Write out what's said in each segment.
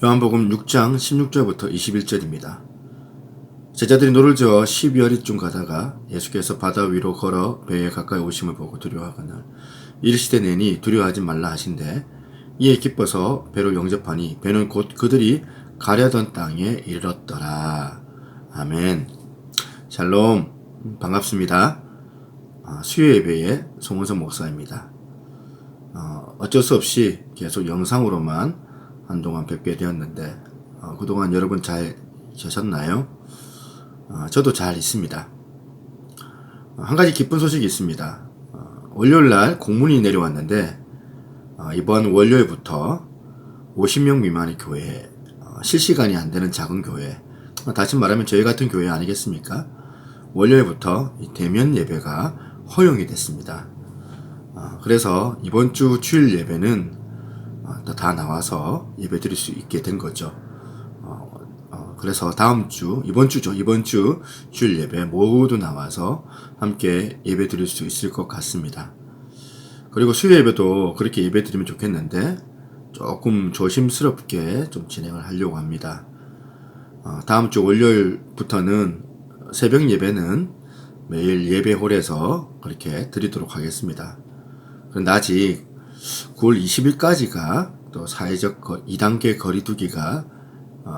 요한복음 6장 16절부터 21절입니다. 제자들이 노를 저어 12여리쯤 가다가 예수께서 바다 위로 걸어 배에 가까이 오심을 보고 두려워하거늘 이르시되 내니 두려워하지 말라 하신대 이에 기뻐서 배로 영접하니 배는 곧 그들이 가려던 땅에 이르렀더라. 아멘. 샬롬, 반갑습니다. 수요예배의 송은석 목사입니다. 어쩔 수 없이 계속 영상으로만 한동안 뵙게 되었는데 그동안 여러분 잘 계셨나요? 저도 잘 있습니다. 한 가지 기쁜 소식이 있습니다. 월요일날 공문이 내려왔는데 이번 월요일부터 50명 미만의 교회, 실시간이 안 되는 작은 교회, 다시 말하면 저희 같은 교회 아니겠습니까? 월요일부터 대면 예배가 허용이 됐습니다. 그래서 이번 주 주일 예배는 다 나와서 예배 드릴 수 있게 된 거죠. 그래서 이번 주 주일 예배 모두 나와서 함께 예배 드릴 수 있을 것 같습니다. 그리고 수요 예배도 그렇게 예배 드리면 좋겠는데 조금 조심스럽게 좀 진행을 하려고 합니다. 다음 주 월요일부터는 새벽 예배는 매일 예배홀에서 그렇게 드리도록 하겠습니다. 그런데 아직 9월 20일까지가 또 사회적 2단계 거리두기가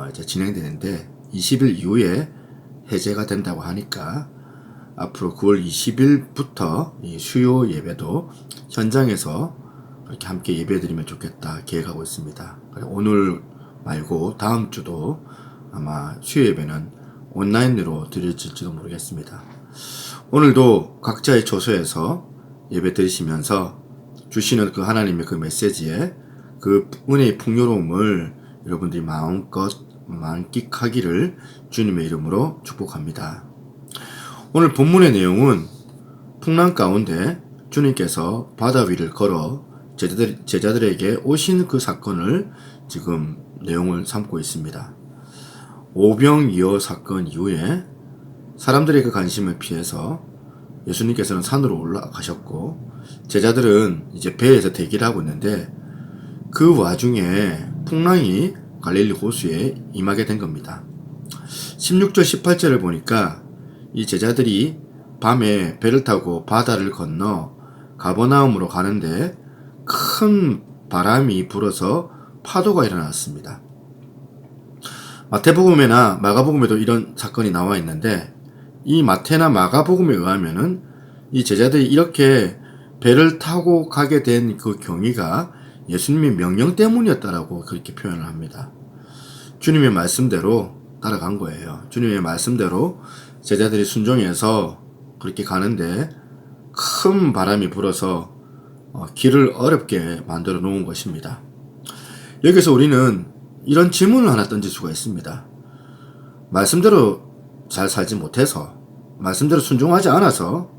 이제 진행되는데 20일 이후에 해제가 된다고 하니까 앞으로 9월 20일부터 이 수요 예배도 현장에서 이렇게 함께 예배드리면 좋겠다 계획하고 있습니다. 오늘 말고 다음 주도 아마 수요 예배는 온라인으로 드려질지도 모르겠습니다. 오늘도 각자의 처소에서 예배 드리시면서 주시는 그 하나님의 그 메시지에 그 은혜의 풍요로움을 여러분들이 마음껏 만끽하기를 주님의 이름으로 축복합니다. 오늘 본문의 내용은 풍랑 가운데 주님께서 바다 위를 걸어 제자들에게 오신 그 사건을 지금 내용을 삼고 있습니다. 오병이어 사건 이후에 사람들의 그 관심을 피해서 예수님께서는 산으로 올라가셨고 제자들은 이제 배에서 대기를 하고 있는데 그 와중에 풍랑이 갈릴리 호수에 임하게 된 겁니다. 16절 18절을 보니까 이 제자들이 밤에 배를 타고 바다를 건너 가버나움으로 가는데 큰 바람이 불어서 파도가 일어났습니다. 마태복음이나 마가복음에도 이런 사건이 나와 있는데 이 마태나 마가복음에 의하면은 이 제자들이 이렇게 배를 타고 가게 된 그 경위가 예수님의 명령 때문이었다라고 그렇게 표현을 합니다. 주님의 말씀대로 따라간 거예요. 주님의 말씀대로 제자들이 순종해서 그렇게 가는데 큰 바람이 불어서 길을 어렵게 만들어 놓은 것입니다. 여기서 우리는 이런 질문을 하나 던질 수가 있습니다. 말씀대로 잘 살지 못해서, 말씀대로 순종하지 않아서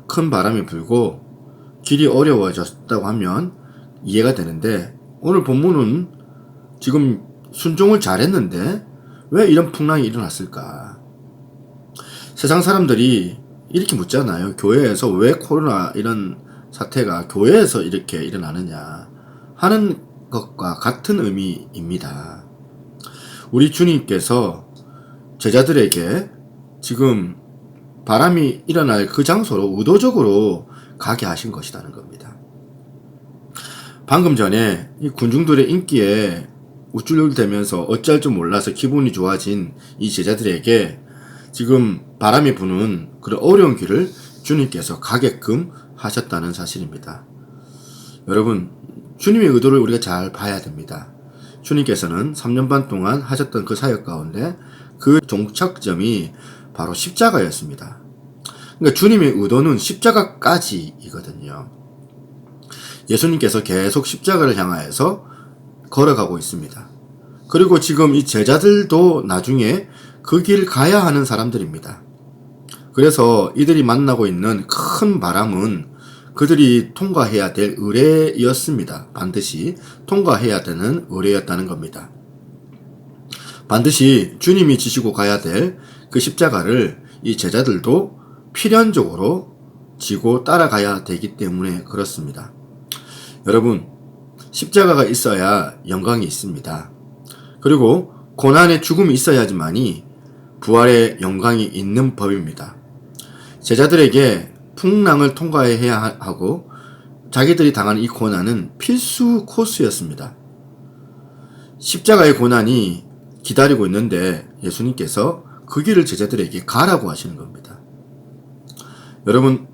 큰 바람이 불고 길이 어려워졌다고 하면 이해가 되는데 오늘 본문은 지금 순종을 잘했는데 왜 이런 풍랑이 일어났을까? 세상 사람들이 이렇게 묻잖아요. 교회에서 왜 코로나 이런 사태가 교회에서 이렇게 일어나느냐 하는 것과 같은 의미입니다. 우리 주님께서 제자들에게 지금 바람이 일어날 그 장소로 의도적으로 가게 하신 것이라는 겁니다. 방금 전에 이 군중들의 인기에 우쭐대면서 어쩔 줄 몰라서 기분이 좋아진 이 제자들에게 지금 바람이 부는 그런 어려운 길을 주님께서 가게끔 하셨다는 사실입니다. 여러분, 주님의 의도를 우리가 잘 봐야 됩니다. 주님께서는 3년 반 동안 하셨던 그 사역 가운데 그 종착점이 바로 십자가였습니다. 그러니까 주님의 의도는 십자가까지이거든요. 예수님께서 계속 십자가를 향하여서 걸어가고 있습니다. 그리고 지금 이 제자들도 나중에 그 길 가야 하는 사람들입니다. 그래서 이들이 만나고 있는 큰 바람은 그들이 통과해야 될 의례였습니다. 반드시 통과해야 되는 의례였다는 겁니다. 반드시 주님이 지시고 가야 될 그 십자가를 이 제자들도 필연적으로 지고 따라가야 되기 때문에 그렇습니다. 여러분, 십자가가 있어야 영광이 있습니다. 그리고 고난의 죽음이 있어야지만이 부활의 영광이 있는 법입니다. 제자들에게 풍랑을 통과해야 하고 자기들이 당하는 이 고난은 필수 코스였습니다. 십자가의 고난이 기다리고 있는데 예수님께서 그 길을 제자들에게 가라고 하시는 겁니다. 여러분,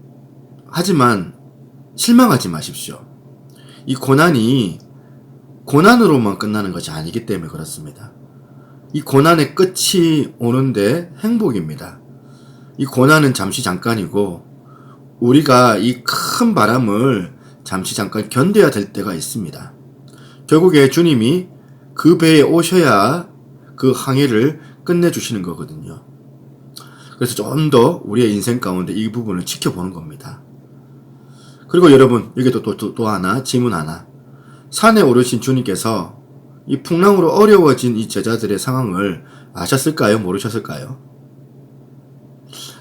하지만 실망하지 마십시오. 이 고난이 고난으로만 끝나는 것이 아니기 때문에 그렇습니다. 이 고난의 끝이 오는데 행복입니다. 이 고난은 잠시 잠깐이고 우리가 이 큰 바람을 잠시 잠깐 견뎌야 될 때가 있습니다. 결국에 주님이 그 배에 오셔야 그 항해를 끝내주시는 거거든요. 그래서 좀 더 우리의 인생 가운데 이 부분을 지켜보는 겁니다. 그리고 여러분, 여기도 또 하나, 질문 하나. 산에 오르신 주님께서 이 풍랑으로 어려워진 이 제자들의 상황을 아셨을까요? 모르셨을까요?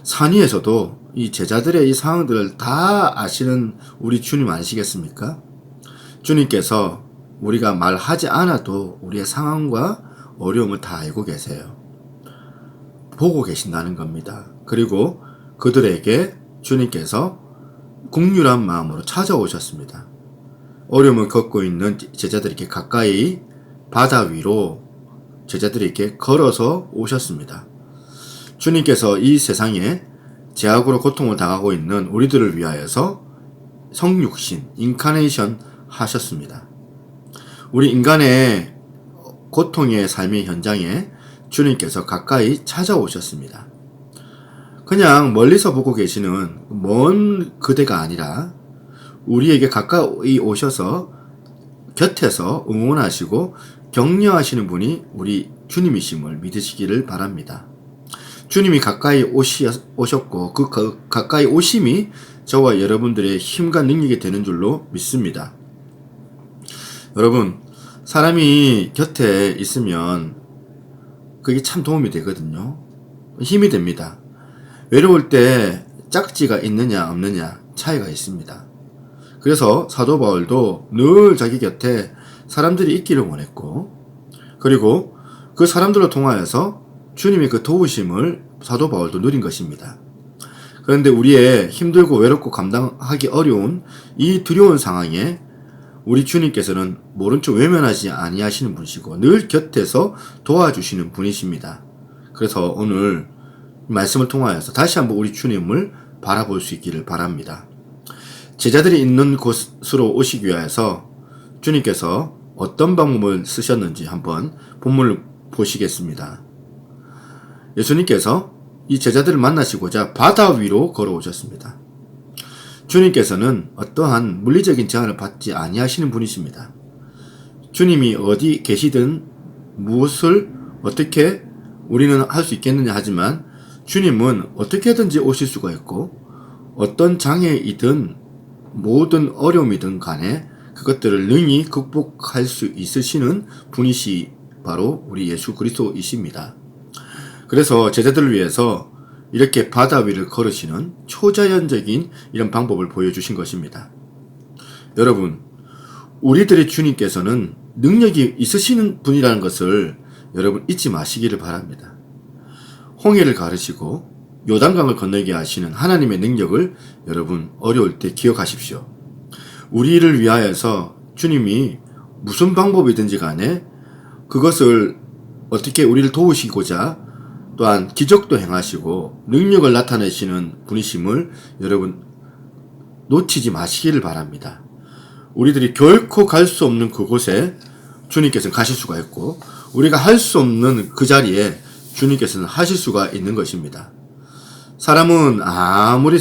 산 위에서도 이 제자들의 이 상황들을 다 아시는 우리 주님 아니시겠습니까? 주님께서 우리가 말하지 않아도 우리의 상황과 어려움을 다 알고 계세요. 보고 계신다는 겁니다. 그리고 그들에게 주님께서 긍휼한 마음으로 찾아오셨습니다. 어려움을 겪고 있는 제자들에게 가까이 바다 위로 제자들에게 걸어서 오셨습니다. 주님께서 이 세상에 죄악으로 고통을 당하고 있는 우리들을 위하여서 성육신, 인카네이션 하셨습니다. 우리 인간의 고통의 삶의 현장에 주님께서 가까이 찾아오셨습니다. 그냥 멀리서 보고 계시는 먼 그대가 아니라 우리에게 가까이 오셔서 곁에서 응원하시고 격려하시는 분이 우리 주님이심을 믿으시기를 바랍니다. 주님이 가까이 오셨고 그 가까이 오심이 저와 여러분들의 힘과 능력이 되는 줄로 믿습니다. 여러분, 사람이 곁에 있으면 그게 참 도움이 되거든요. 힘이 됩니다. 외로울 때 짝지가 있느냐 없느냐 차이가 있습니다. 그래서 사도 바울도 늘 자기 곁에 사람들이 있기를 원했고, 그리고 그 사람들로 통하여서 주님의 그 도우심을 사도 바울도 누린 것입니다. 그런데 우리의 힘들고 외롭고 감당하기 어려운 이 두려운 상황에 우리 주님께서는 모른 척 외면하지 아니하시는 분이시고 늘 곁에서 도와주시는 분이십니다. 그래서 오늘 말씀을 통하여서 다시 한번 우리 주님을 바라볼 수 있기를 바랍니다. 제자들이 있는 곳으로 오시기 위해서 주님께서 어떤 방법을 쓰셨는지 한번 본문을 보시겠습니다. 예수님께서 이 제자들을 만나시고자 바다 위로 걸어오셨습니다. 주님께서는 어떠한 물리적인 제한을 받지 아니하시는 분이십니다. 주님이 어디 계시든 무엇을 어떻게 우리는 할 수 있겠느냐 하지만 주님은 어떻게든지 오실 수가 있고 어떤 장애이든 모든 어려움이든 간에 그것들을 능히 극복할 수 있으시는 분이시 바로 우리 예수 그리스도이십니다. 그래서 제자들을 위해서 이렇게 바다 위를 걸으시는 초자연적인 이런 방법을 보여주신 것입니다. 여러분, 우리들의 주님께서는 능력이 있으시는 분이라는 것을 여러분 잊지 마시기를 바랍니다. 홍해를 가르시고 요단강을 건너게 하시는 하나님의 능력을 여러분 어려울 때 기억하십시오. 우리를 위하여서 주님이 무슨 방법이든지 간에 그것을 어떻게 우리를 도우시고자 또한 기적도 행하시고 능력을 나타내시는 분이심을 여러분 놓치지 마시기를 바랍니다. 우리들이 결코 갈 수 없는 그곳에 주님께서는 가실 수가 있고 우리가 할 수 없는 그 자리에 주님께서는 하실 수가 있는 것입니다. 사람은 아무리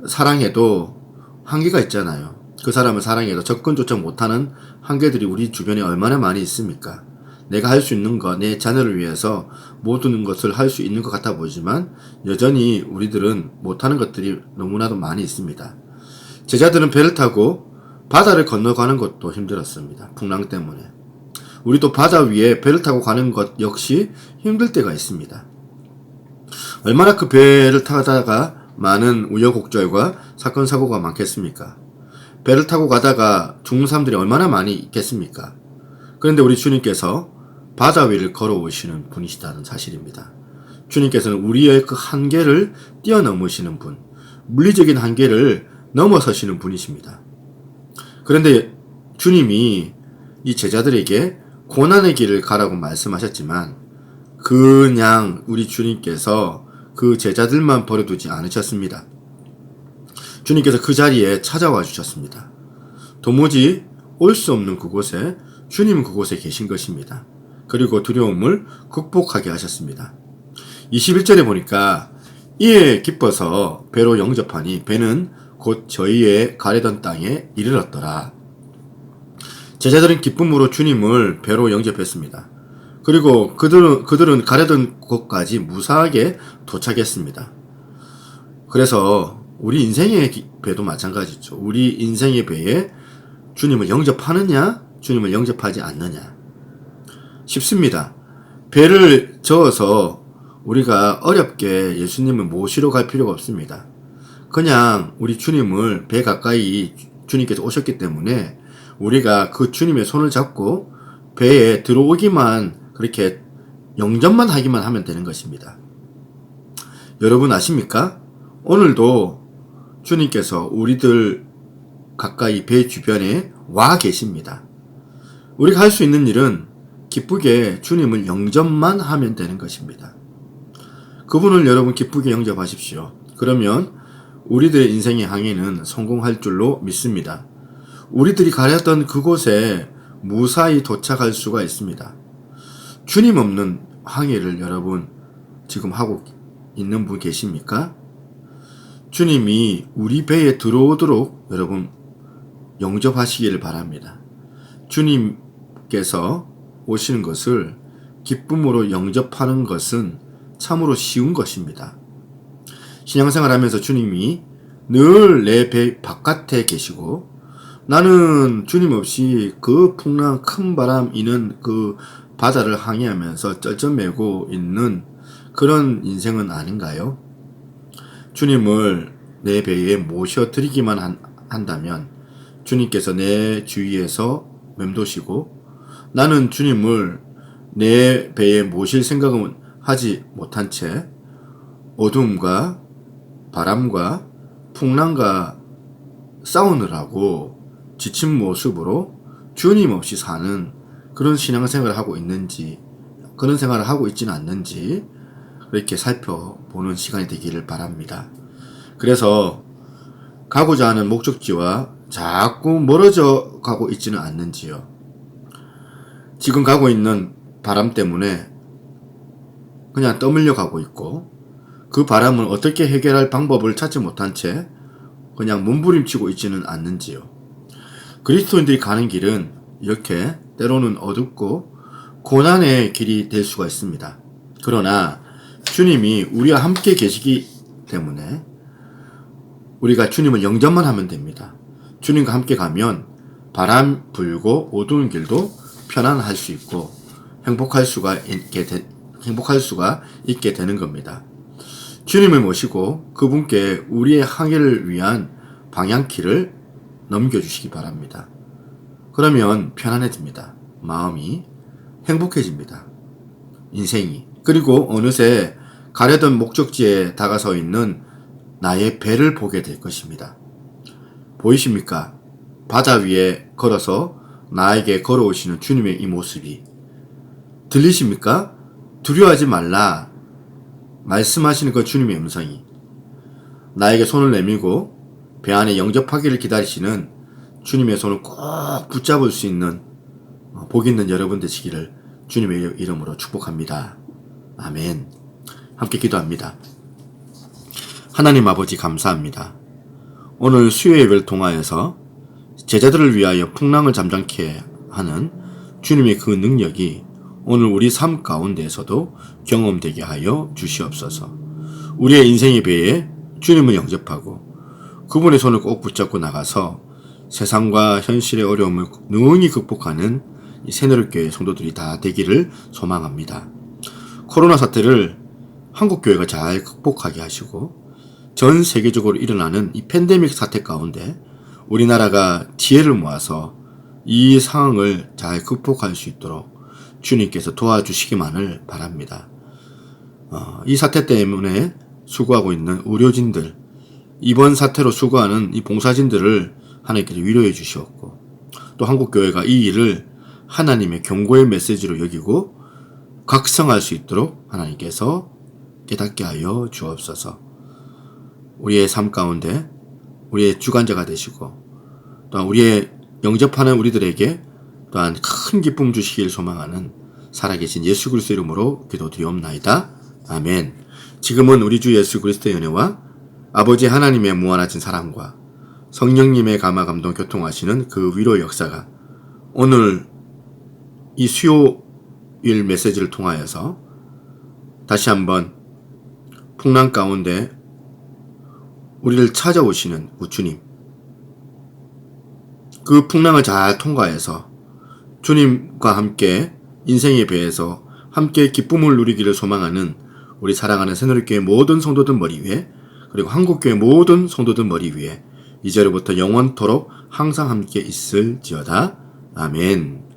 사랑해도 한계가 있잖아요. 그 사람을 사랑해도 접근조차 못하는 한계들이 우리 주변에 얼마나 많이 있습니까? 내가 할 수 있는 것, 내 자녀를 위해서 모든 것을 할 수 있는 것 같아 보이지만 여전히 우리들은 못하는 것들이 너무나도 많이 있습니다. 제자들은 배를 타고 바다를 건너가는 것도 힘들었습니다. 풍랑 때문에. 우리도 바다 위에 배를 타고 가는 것 역시 힘들 때가 있습니다. 얼마나 그 배를 타다가 많은 우여곡절과 사건 사고가 많겠습니까? 배를 타고 가다가 죽는 사람들이 얼마나 많이 있겠습니까? 그런데 우리 주님께서 바다 위를 걸어오시는 분이시다는 사실입니다. 주님께서는 우리의 그 한계를 뛰어넘으시는 분, 물리적인 한계를 넘어서시는 분이십니다. 그런데 주님이 이 제자들에게 고난의 길을 가라고 말씀하셨지만 그냥 우리 주님께서 그 제자들만 버려두지 않으셨습니다. 주님께서 그 자리에 찾아와 주셨습니다. 도무지 올 수 없는 그곳에 주님은 그곳에 계신 것입니다. 그리고 두려움을 극복하게 하셨습니다. 21절에 보니까 이에 기뻐서 배로 영접하니 배는 곧 저희의 가려던 땅에 이르렀더라. 제자들은 기쁨으로 주님을 배로 영접했습니다. 그리고 그들은 가려던 곳까지 무사하게 도착했습니다. 그래서 우리 인생의 배도 마찬가지죠. 우리 인생의 배에 주님을 영접하느냐, 주님을 영접하지 않느냐. 쉽습니다. 배를 저어서 우리가 어렵게 예수님을 모시러 갈 필요가 없습니다. 그냥 우리 주님을 배 가까이 주님께서 오셨기 때문에 우리가 그 주님의 손을 잡고 배에 들어오기만 그렇게 영접만 하기만 하면 되는 것입니다. 여러분 아십니까? 오늘도 주님께서 우리들 가까이 배 주변에 와 계십니다. 우리가 할 수 있는 일은 기쁘게 주님을 영접만 하면 되는 것입니다. 그분을 여러분 기쁘게 영접하십시오. 그러면 우리들의 인생의 항해는 성공할 줄로 믿습니다. 우리들이 가렸던 그곳에 무사히 도착할 수가 있습니다. 주님 없는 항해를 여러분 지금 하고 있는 분 계십니까? 주님이 우리 배에 들어오도록 여러분 영접하시기를 바랍니다. 주님께서 오시는 것을 기쁨으로 영접하는 것은 참으로 쉬운 것입니다. 신앙생활 하면서 주님이 늘 내 배 바깥에 계시고 나는 주님 없이 그 풍랑 큰 바람 이는 그 바다를 항해하면서 쩔쩔매고 있는 그런 인생은 아닌가요? 주님을 내 배에 모셔드리기만 한다면 주님께서 내 주위에서 맴도시고 나는 주님을 내 배에 모실 생각은 하지 못한 채 어둠과 바람과 풍랑과 싸우느라고 지친 모습으로 주님 없이 사는 그런 신앙생활을 하고 있는지 그런 생활을 하고 있지는 않는지 그렇게 살펴보는 시간이 되기를 바랍니다. 그래서 가고자 하는 목적지와 자꾸 멀어져 가고 있지는 않는지요. 지금 가고 있는 바람 때문에 그냥 떠밀려 가고 있고 그 바람을 어떻게 해결할 방법을 찾지 못한 채 그냥 몸부림치고 있지는 않는지요. 그리스도인들이 가는 길은 이렇게 때로는 어둡고 고난의 길이 될 수가 있습니다. 그러나 주님이 우리와 함께 계시기 때문에 우리가 주님을 영접만 하면 됩니다. 주님과 함께 가면 바람 불고 어두운 길도 편안할 수 있고 행복할 수가 있게 되는 겁니다. 주님을 모시고 그분께 우리의 항해를 위한 방향키를 넘겨주시기 바랍니다. 그러면 편안해집니다. 마음이 행복해집니다. 인생이. 그리고 어느새 가려던 목적지에 다가서 있는 나의 배를 보게 될 것입니다. 보이십니까? 바다 위에 걸어서 나에게 걸어오시는 주님의 이 모습이 들리십니까? 두려워하지 말라 말씀하시는 그 주님의 음성이 나에게 손을 내밀고 배 안에 영접하기를 기다리시는 주님의 손을 꼭 붙잡을 수 있는 복 있는 여러분 되시기를 주님의 이름으로 축복합니다. 아멘. 함께 기도합니다. 하나님 아버지 감사합니다. 오늘 수요 예배를 통하여서 제자들을 위하여 풍랑을 잠잠케 하는 주님의 그 능력이 오늘 우리 삶 가운데에서도 경험되게 하여 주시옵소서. 우리의 인생의 배에 주님을 영접하고 그분의 손을 꼭 붙잡고 나가서 세상과 현실의 어려움을 능히 극복하는 이 새누리교회 성도들이 다 되기를 소망합니다. 코로나 사태를 한국교회가 잘 극복하게 하시고 전 세계적으로 일어나는 이 팬데믹 사태 가운데 우리나라가 지혜를 모아서 이 상황을 잘 극복할 수 있도록 주님께서 도와주시기만을 바랍니다. 이 사태 때문에 수고하고 있는 의료진들, 이번 사태로 수고하는 이 봉사진들을 하나님께서 위로해 주시었고, 또 한국교회가 이 일을 하나님의 경고의 메시지로 여기고 각성할 수 있도록 하나님께서 깨닫게 하여 주옵소서. 우리의 삶 가운데 우리의 주관자가 되시고, 또한 우리의 영접하는 우리들에게 또한 큰 기쁨 주시길 소망하는 살아계신 예수 그리스도 이름으로 기도드리옵나이다. 아멘. 지금은 우리 주 예수 그리스도의 은혜와 아버지 하나님의 무한하신 사랑과 성령님의 감화 감동 교통하시는 그 위로 역사가 오늘 이 수요일 메시지를 통하여서 다시 한번 풍랑 가운데 우리를 찾아오시는 주님, 그 풍랑을 잘 통과해서 주님과 함께 인생의 배에서 함께 기쁨을 누리기를 소망하는 우리 사랑하는 새누리교회 모든 성도들 머리 위에, 그리고 한국교회 모든 성도들 머리 위에 이제로부터 영원토록 항상 함께 있을지어다. 아멘.